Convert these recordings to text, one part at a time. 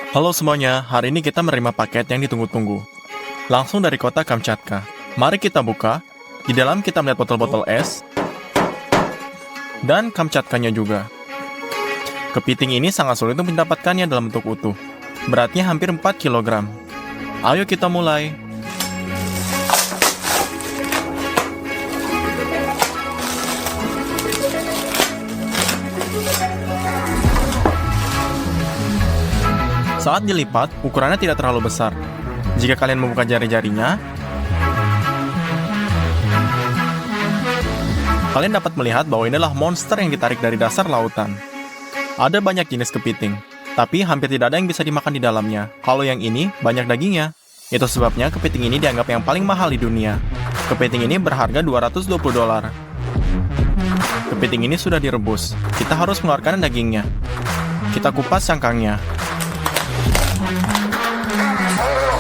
Halo semuanya, hari ini kita menerima paket yang ditunggu-tunggu. Langsung dari kota Kamchatka. Mari kita buka. Di dalam kita melihat botol-botol es. Dan Kamchatkanya juga. Kepiting ini sangat sulit untuk mendapatkannya dalam bentuk utuh. Beratnya hampir 4 kg. Ayo kita mulai. Saat dilipat, ukurannya tidak terlalu besar. Jika kalian membuka jari-jarinya, kalian dapat melihat bahwa ini adalah monster yang ditarik dari dasar lautan. Ada banyak jenis kepiting, tapi hampir tidak ada yang bisa dimakan di dalamnya. Kalau yang ini, banyak dagingnya. Itu sebabnya kepiting ini dianggap yang paling mahal di dunia. Kepiting ini berharga $220. Kepiting ini sudah direbus. Kita harus mengeluarkan dagingnya. Kita kupas cangkangnya.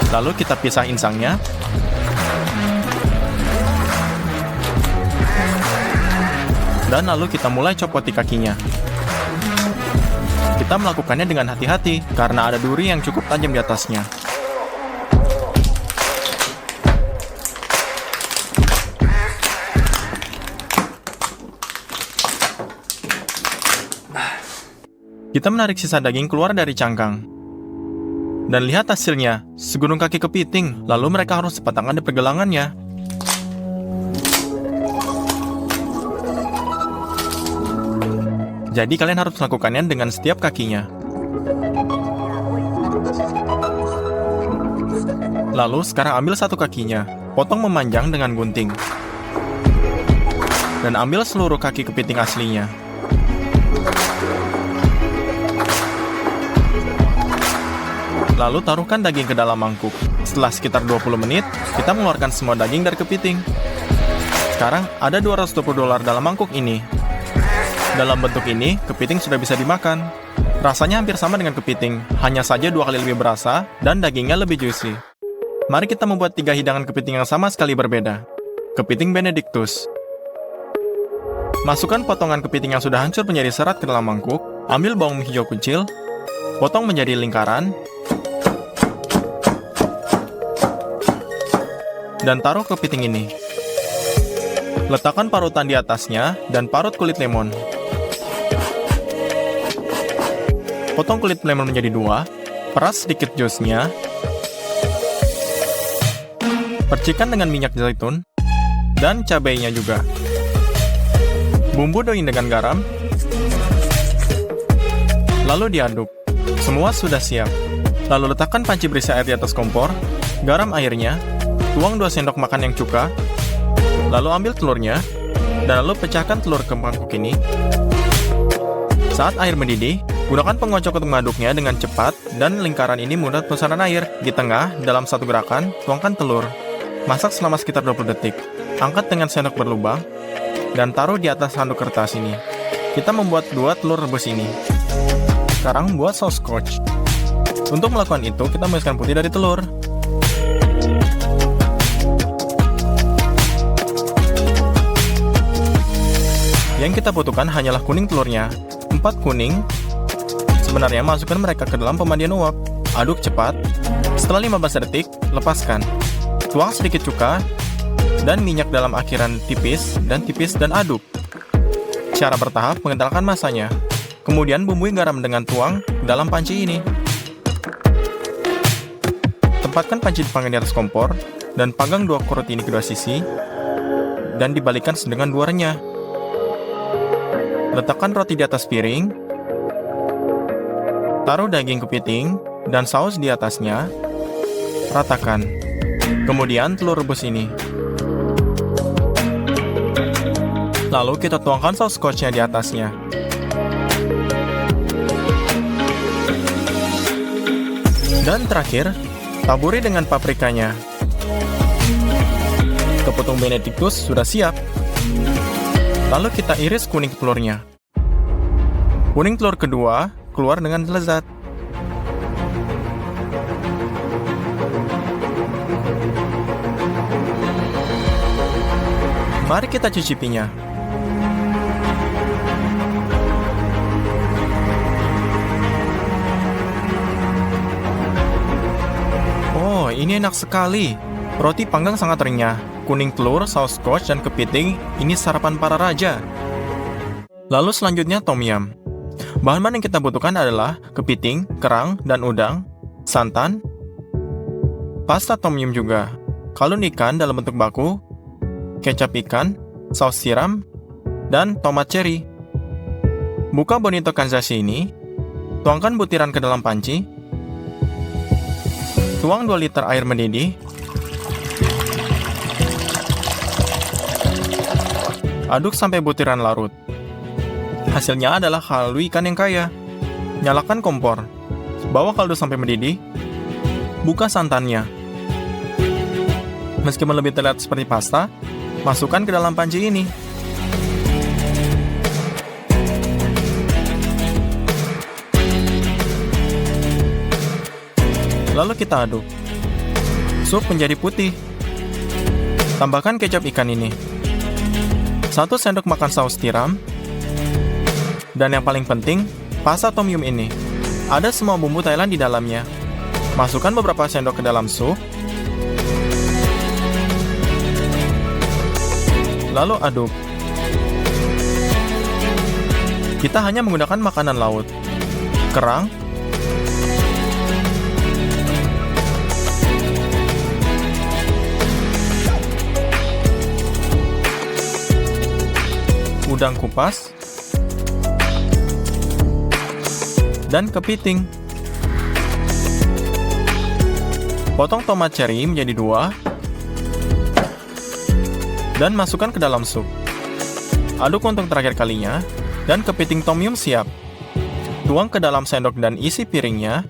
Lalu kita pisah insangnya. Dan lalu kita mulai copoti kakinya. Kita melakukannya dengan hati-hati karena ada duri yang cukup tajam di atasnya. Kita menarik sisa daging keluar dari cangkang. Dan lihat hasilnya, segunung kaki kepiting. Lalu mereka harus cepat tangan di pergelangannya. Jadi kalian harus melakukannya dengan setiap kakinya. Lalu sekarang ambil satu kakinya, potong memanjang dengan gunting. Dan ambil seluruh kaki kepiting aslinya. Lalu taruhkan daging ke dalam mangkuk. Setelah sekitar 20 menit, kita mengeluarkan semua daging dari kepiting. Sekarang ada $220 dalam mangkuk ini. Dalam bentuk ini, kepiting sudah bisa dimakan. Rasanya hampir sama dengan kepiting, hanya saja 2 kali lebih berasa dan dagingnya lebih juicy. Mari kita membuat 3 hidangan kepiting yang sama sekali berbeda. Kepiting Benedictus. Masukkan potongan kepiting yang sudah hancur menjadi serat ke dalam mangkuk. Ambil bawang hijau kecil, potong menjadi lingkaran, dan taruh kepiting ini. Letakkan parutan di atasnya dan parut kulit lemon. Potong kulit lemon menjadi 2, peras sedikit jusnya, percikan dengan minyak zaitun, dan cabainya juga. Bumbu daging dengan garam, lalu diaduk. Semua sudah siap. Lalu letakkan panci berisi air di atas kompor, garam airnya, tuang 2 sendok makan yang cuka, lalu ambil telurnya, dan lalu pecahkan telur ke mangkuk ini. Saat air mendidih, gunakan pengocok untuk mengaduknya dengan cepat, dan lingkaran ini mudah pusaran air. Di tengah, dalam satu gerakan, tuangkan telur. Masak selama sekitar 20 detik. Angkat dengan sendok berlubang, dan taruh di atas handuk kertas ini. Kita membuat 2 telur rebus ini. Sekarang buat saus scotch. Untuk melakukan itu, kita memisahkan putih dari telur. Yang kita butuhkan hanyalah kuning telurnya. 4 kuning. Sebenarnya masukkan mereka ke dalam pemandian uap. Aduk cepat. Setelah 15 detik, lepaskan. Tuang sedikit cuka dan minyak dalam akhiran tipis dan aduk. Cara bertahap mengentalkan masanya. Kemudian bumbui garam dengan tuang dalam panci ini. Tempatkan panci dipanggang di atas kompor dan panggang 2 kerut ini kedua sisi dan dibalikkan dengan 2 renyah. Letakkan roti di atas piring, taruh daging kepiting dan saus di atasnya, ratakan. Kemudian telur rebus ini. Lalu kita tuangkan saus scotch-nya di atasnya. Dan terakhir, taburi dengan paprikanya. Kepiting Benedictus sudah siap. Lalu kita iris kuning telurnya. Kuning telur kedua keluar dengan lezat. Mari kita cicipinya. ini enak sekali. Roti panggang sangat renyah, kuning telur, saus scotch, dan kepiting, ini sarapan para raja. Lalu selanjutnya tom yum. Bahan-bahan yang kita butuhkan adalah kepiting, kerang, dan udang, santan, pasta tom yum juga, kalun ikan dalam bentuk baku, kecap ikan, saus tiram, dan tomat cherry. Buka bonito kanzashi ini, tuangkan butiran ke dalam panci, tuang 2 liter air mendidih, aduk sampai butiran larut. Hasilnya adalah kaldu ikan yang kaya. Nyalakan kompor, bawa kaldu sampai mendidih, buka santannya. Meskipun lebih terlihat seperti pasta, masukkan ke dalam panci ini. Lalu kita aduk. Sup menjadi putih. Tambahkan kecap ikan ini. 1 sendok makan saus tiram. Dan yang paling penting, pasta tom yum ini. Ada semua bumbu Thailand di dalamnya. Masukkan beberapa sendok ke dalam sup. Lalu aduk. Kita hanya menggunakan makanan laut. Kerang, udang kupas, dan kepiting. Potong tomat cherry menjadi 2 dan masukkan ke dalam sup. Aduk untuk terakhir kalinya dan kepiting tom yum siap. Tuang ke dalam sendok dan isi piringnya.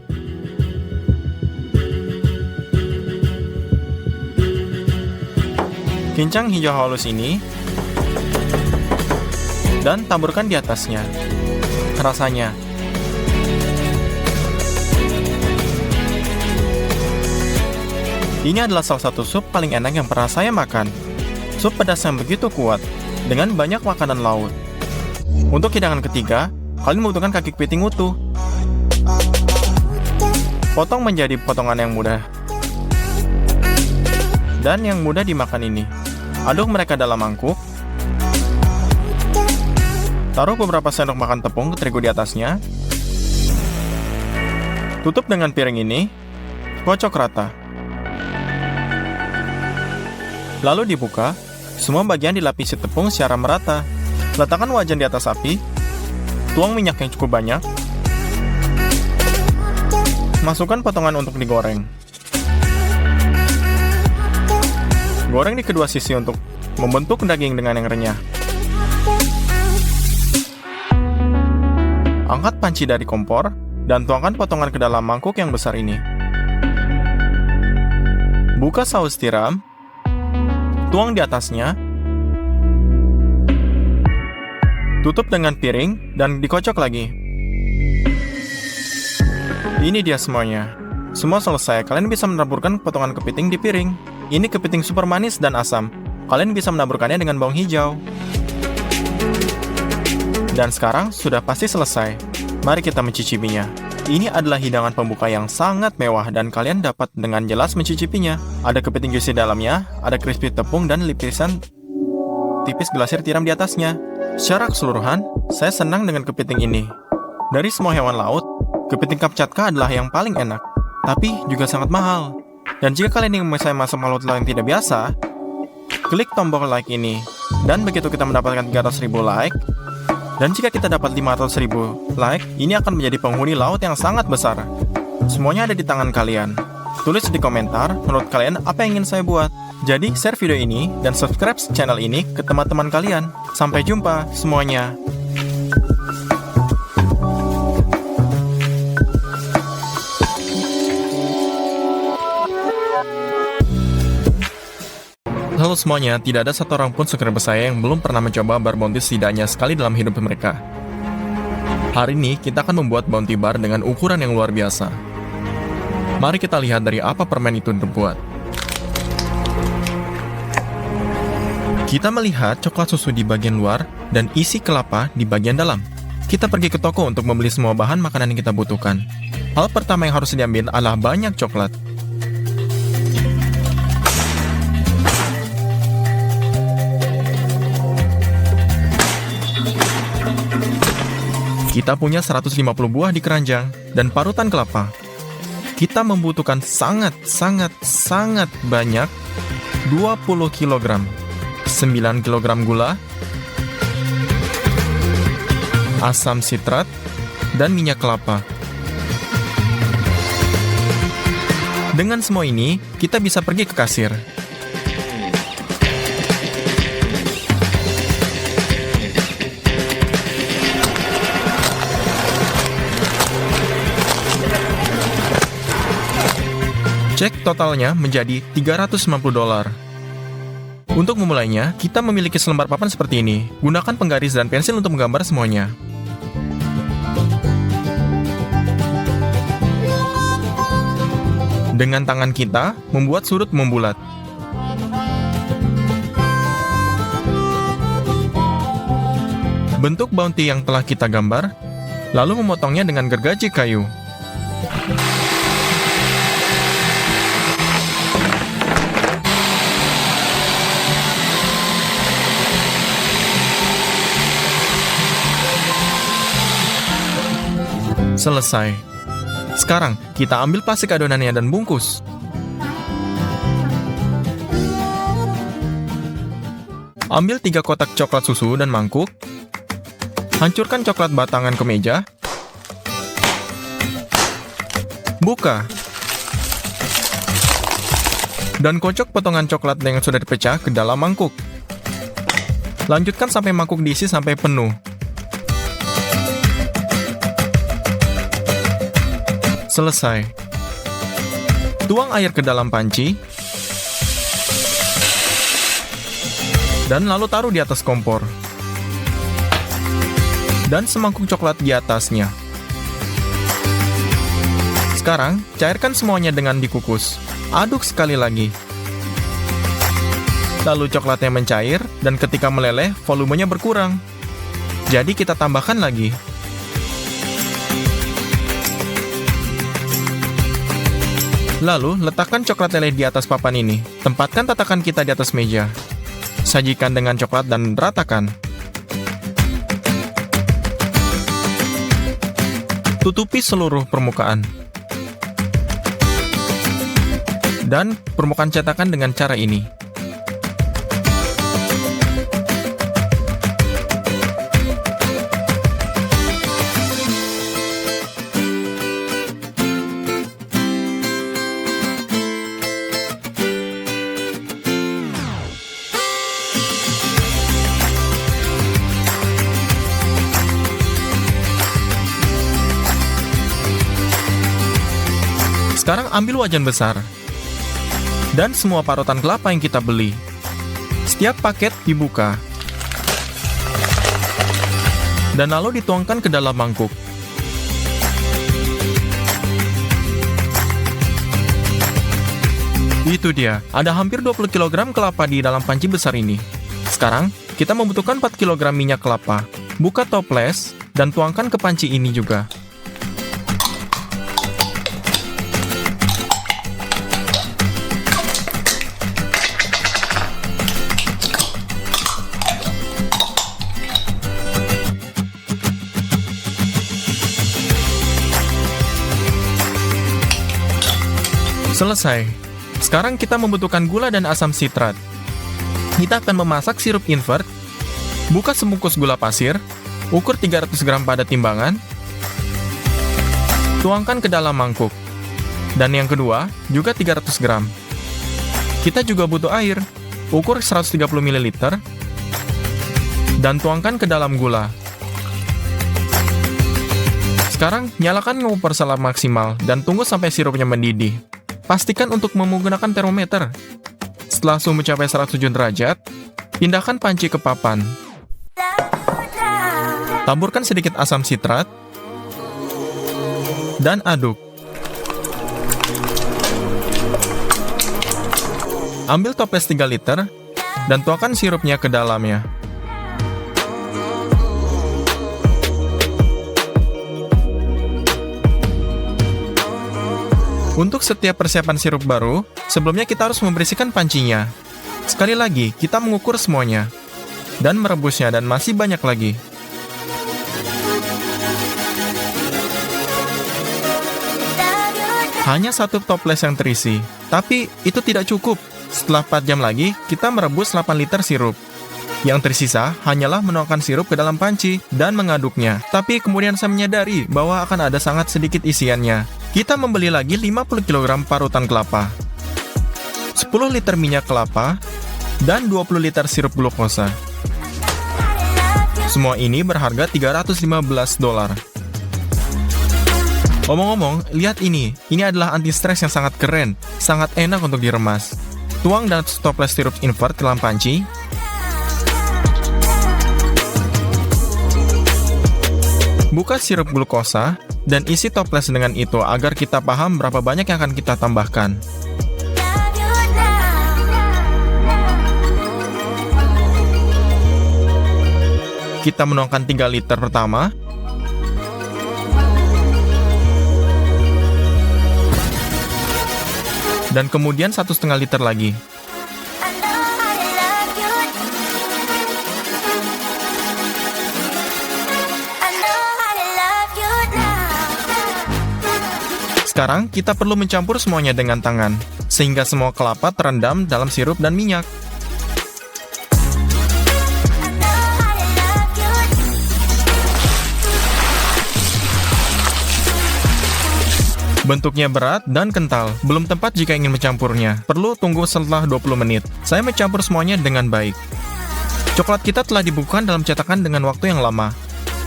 Kincang hijau halus ini dan taburkan di atasnya. Rasanya ini adalah salah satu sup paling enak yang pernah saya makan. Sup pedas yang begitu kuat, dengan banyak makanan laut. Untuk hidangan ketiga, kalian membutuhkan kaki kepiting utuh. Potong menjadi potongan yang mudah. Dan yang mudah dimakan ini. Aduk mereka dalam mangkuk. Taruh beberapa sendok makan tepung terigu di atasnya. Tutup dengan piring ini. Kocok rata. Lalu dibuka, semua bagian dilapisi tepung secara merata. Letakkan wajan di atas api, tuang minyak yang cukup banyak, masukkan potongan untuk digoreng. Goreng di kedua sisi untuk membentuk daging dengan yang renyah. Angkat panci dari kompor, dan tuangkan potongan ke dalam mangkuk yang besar ini. Buka saus tiram, tuang di atasnya, tutup dengan piring, dan dikocok lagi. Ini dia semuanya. Semua selesai, kalian bisa menaburkan potongan kepiting di piring. Ini kepiting super manis dan asam. Kalian bisa menaburkannya dengan bawang hijau. Dan sekarang sudah pasti selesai. Mari kita mencicipinya. Ini adalah hidangan pembuka yang sangat mewah dan kalian dapat dengan jelas mencicipinya. Ada kepiting juicy dalamnya, ada crispy tepung dan lapisan tipis glasir tiram di atasnya. Secara keseluruhan, saya senang dengan kepiting ini. Dari semua hewan laut, kepiting Kamchatka adalah yang paling enak, tapi juga sangat mahal. Dan jika kalian ingin saya masuk laut yang tidak biasa, klik tombol like ini. Dan begitu kita mendapatkan 300.000 like, dan jika kita dapat 500.000 like, ini akan menjadi penghuni laut yang sangat besar. Semuanya ada di tangan kalian. Tulis di komentar menurut kalian apa yang ingin saya buat. Jadi share video ini dan subscribe channel ini ke teman-teman kalian. Sampai jumpa semuanya. Halo semuanya, tidak ada satu orang pun subscriber saya yang belum pernah mencoba bar bounty setidaknya sekali dalam hidup mereka. Hari ini kita akan membuat bounty bar dengan ukuran yang luar biasa. Mari kita lihat dari apa permen itu terbuat. Kita melihat coklat susu di bagian luar dan isi kelapa di bagian dalam. Kita pergi ke toko untuk membeli semua bahan makanan yang kita butuhkan. Hal pertama yang harus diambil adalah banyak coklat. Kita punya 150 buah di keranjang dan parutan kelapa. Kita membutuhkan sangat banyak 20 kg. 9 kg gula, asam sitrat, dan minyak kelapa. Dengan semua ini, kita bisa pergi ke kasir. Cek totalnya menjadi $350. Untuk memulainya, kita memiliki selembar papan seperti ini. Gunakan penggaris dan pensil untuk menggambar semuanya. Dengan tangan kita, membuat sudut membulat. Bentuk bounty yang telah kita gambar, lalu memotongnya dengan gergaji kayu. Selesai. Sekarang, kita ambil plastik adonannya dan bungkus. Ambil 3 kotak coklat susu dan mangkuk. Hancurkan coklat batangan ke meja. Buka. Dan kocok potongan coklat yang sudah dipecah ke dalam mangkuk. Lanjutkan sampai mangkuk diisi sampai penuh. Selesai. Tuang air ke dalam panci. Dan lalu taruh di atas kompor. Dan semangkuk coklat di atasnya. Sekarang, cairkan semuanya dengan dikukus. Aduk sekali lagi. Lalu coklatnya mencair, dan ketika meleleh, volumenya berkurang. Jadi kita tambahkan lagi. Lalu, letakkan coklat leleh di atas papan ini. Tempatkan tatakan kita di atas meja. Sajikan dengan coklat dan ratakan. Tutupi seluruh permukaan. Dan permukaan cetakan dengan cara ini. Sekarang ambil wajan besar dan semua parutan kelapa yang kita beli. Setiap paket dibuka dan lalu dituangkan ke dalam mangkuk. Itu dia, ada hampir 20 kg kelapa di dalam panci besar ini. Sekarang, kita membutuhkan 4 kg minyak kelapa. Buka toples dan tuangkan ke panci ini juga. Selesai. Sekarang kita membutuhkan gula dan asam sitrat. Kita akan memasak sirup invert. Buka sebungkus gula pasir, ukur 300 gram pada timbangan. Tuangkan ke dalam mangkuk. Dan yang kedua, juga 300 gram. Kita juga butuh air, ukur 130 ml. Dan tuangkan ke dalam gula. Sekarang, nyalakan kompor secara maksimal dan tunggu sampai sirupnya mendidih. Pastikan untuk menggunakan termometer. Setelah suhu mencapai 107 derajat, pindahkan panci ke papan. Taburkan sedikit asam sitrat dan aduk. Ambil toples 3 liter dan tuangkan sirupnya ke dalamnya. Untuk setiap persiapan sirup baru, sebelumnya kita harus membersihkan pancinya. Sekali lagi, kita mengukur semuanya. Dan merebusnya, dan masih banyak lagi. Hanya satu toples yang terisi. Tapi itu tidak cukup. Setelah 4 jam lagi, kita merebus 8 liter sirup. Yang tersisa hanyalah menuangkan sirup ke dalam panci dan mengaduknya. Tapi kemudian saya menyadari bahwa akan ada sangat sedikit isiannya. Kita membeli lagi 50 kg parutan kelapa, 10 liter minyak kelapa, dan 20 liter sirup glukosa. Semua ini berharga $315. Omong-omong, lihat ini. Ini adalah anti-stres yang sangat keren, sangat enak untuk diremas. Tuang dan toples sirup invert ke dalam panci. Buka sirup glukosa dan isi toples dengan itu agar kita paham berapa banyak yang akan kita tambahkan. Kita menuangkan 3 liter pertama. Dan kemudian 1,5 liter lagi. Sekarang kita perlu mencampur semuanya dengan tangan, sehingga semua kelapa terendam dalam sirup dan minyak. Bentuknya berat dan kental, belum tepat jika ingin mencampurnya. Perlu tunggu setelah 20 menit. Saya mencampur semuanya dengan baik. Coklat kita telah dibukukan dalam cetakan dengan waktu yang lama.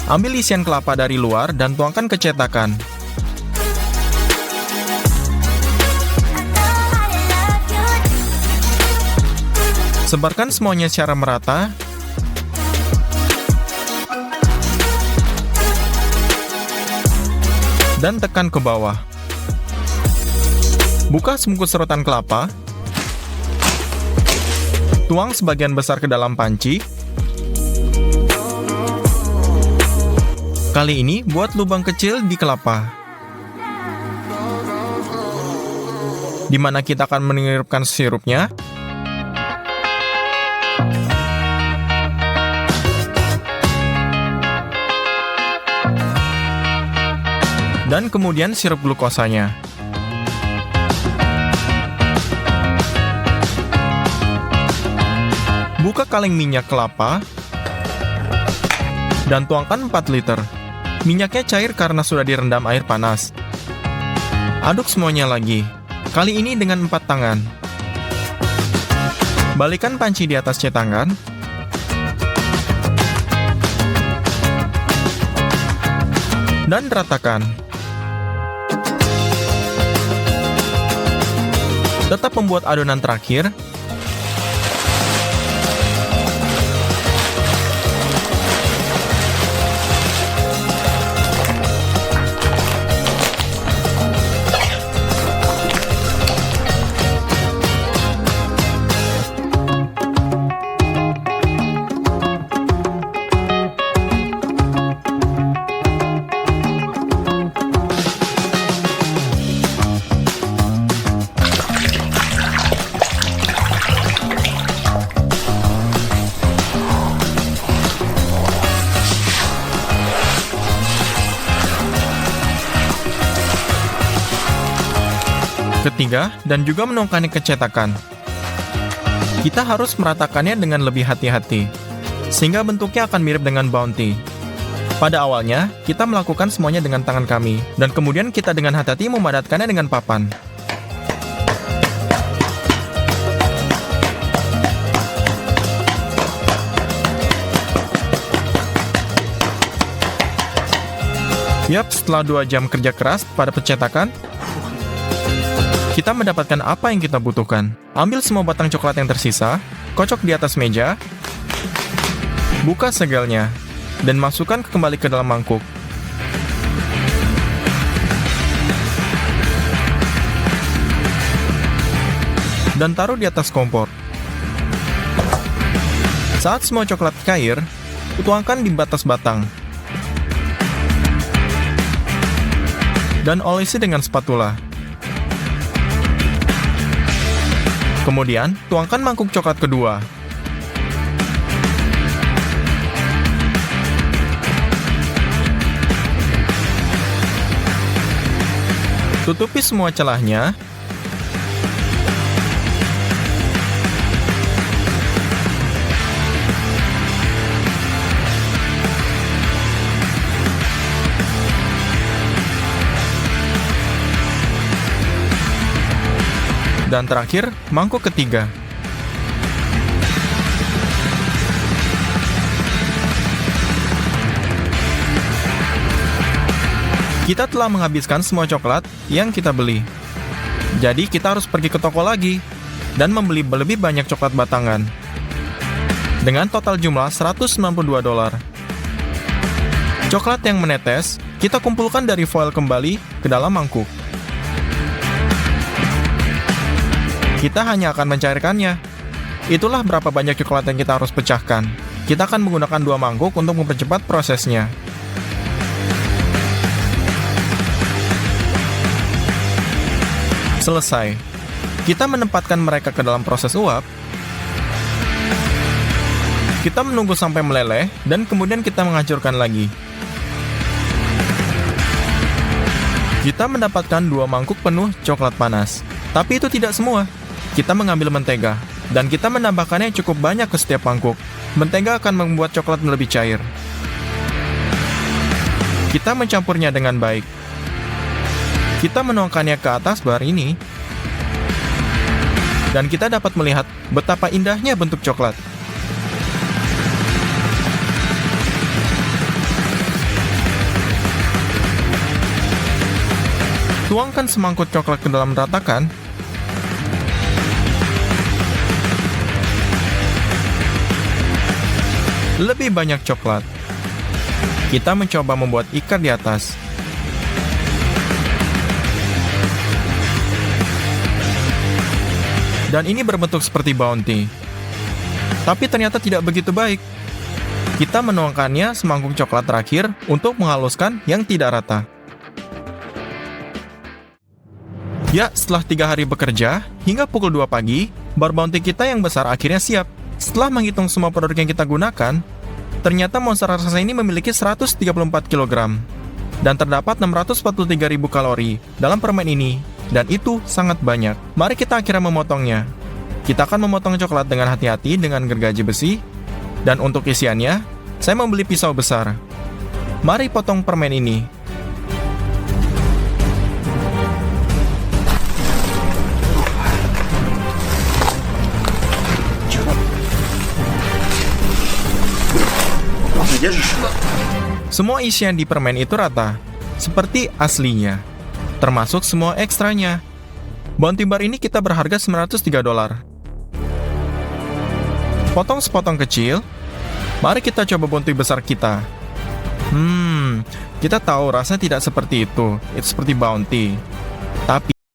Ambil isian kelapa dari luar dan tuangkan ke cetakan. Sebarkan semuanya secara merata. Dan tekan ke bawah. Buka semangkuk serotan kelapa. Tuang sebagian besar ke dalam panci. Kali ini buat lubang kecil di kelapa, di mana kita akan meniripkan sirupnya. Dan kemudian sirup glukosanya. Buka kaleng minyak kelapa dan tuangkan 4 liter. Minyaknya cair karena sudah direndam air panas. Aduk semuanya lagi, kali ini dengan 4 tangan. Balikan panci di atas cetakan. Dan ratakan. Tetap membuat adonan terakhir. Ketiga, dan juga menuangkannya ke cetakan. Kita harus meratakannya dengan lebih hati-hati, sehingga bentuknya akan mirip dengan Bounty. Pada awalnya, kita melakukan semuanya dengan tangan kami, dan kemudian kita dengan hati-hati memadatkannya dengan papan. Yap, setelah 2 jam kerja keras pada pencetakan, kita mendapatkan apa yang kita butuhkan. Ambil semua batang coklat yang tersisa, kocok di atas meja, buka segelnya, dan masukkan kembali ke dalam mangkuk. Dan taruh di atas kompor. Saat semua coklat cair, tuangkan di batas batang. Dan olesi dengan spatula. Kemudian, tuangkan mangkuk coklat kedua. Tutupi semua celahnya. Dan terakhir, mangkuk ketiga. Kita telah menghabiskan semua coklat yang kita beli. Jadi kita harus pergi ke toko lagi dan membeli lebih banyak coklat batangan. Dengan total jumlah $192. Coklat yang menetes, kita kumpulkan dari foil kembali ke dalam mangkuk. Kita hanya akan mencairkannya. Itulah berapa banyak coklat yang kita harus pecahkan. Kita akan menggunakan 2 mangkuk untuk mempercepat prosesnya. Selesai. Kita menempatkan mereka ke dalam proses uap. Kita menunggu sampai meleleh, dan kemudian kita menghancurkan lagi. Kita mendapatkan 2 mangkuk penuh coklat panas. Tapi itu tidak semua. Kita mengambil mentega, dan kita menambahkannya cukup banyak ke setiap mangkuk. Mentega akan membuat coklat lebih cair. Kita mencampurnya dengan baik. Kita menuangkannya ke atas bar ini, dan kita dapat melihat betapa indahnya bentuk coklat. Tuangkan semangkuk coklat ke dalam ratakan. Lebih banyak coklat. Kita mencoba membuat ikat di atas. Dan ini berbentuk seperti bounty. Tapi ternyata tidak begitu baik. Kita menuangkannya semangkuk coklat terakhir untuk menghaluskan yang tidak rata. Ya, setelah 3 hari bekerja, hingga pukul 2 pagi, bar bounty kita yang besar akhirnya siap. Setelah menghitung semua produk yang kita gunakan, ternyata monster raksasa ini memiliki 134 kg. Dan terdapat 643.000 kalori dalam permen ini, dan itu sangat banyak. Mari kita akhirnya memotongnya. Kita akan memotong coklat dengan hati-hati dengan gergaji besi, dan untuk isiannya, saya membeli pisau besar. Mari potong permen ini. Semua isian di permen itu rata, seperti aslinya, termasuk semua ekstranya. Bounty bar ini kita berharga $903. Potong sepotong kecil. Mari kita coba bounty besar kita. Kita tahu rasanya tidak seperti itu. Itu seperti bounty.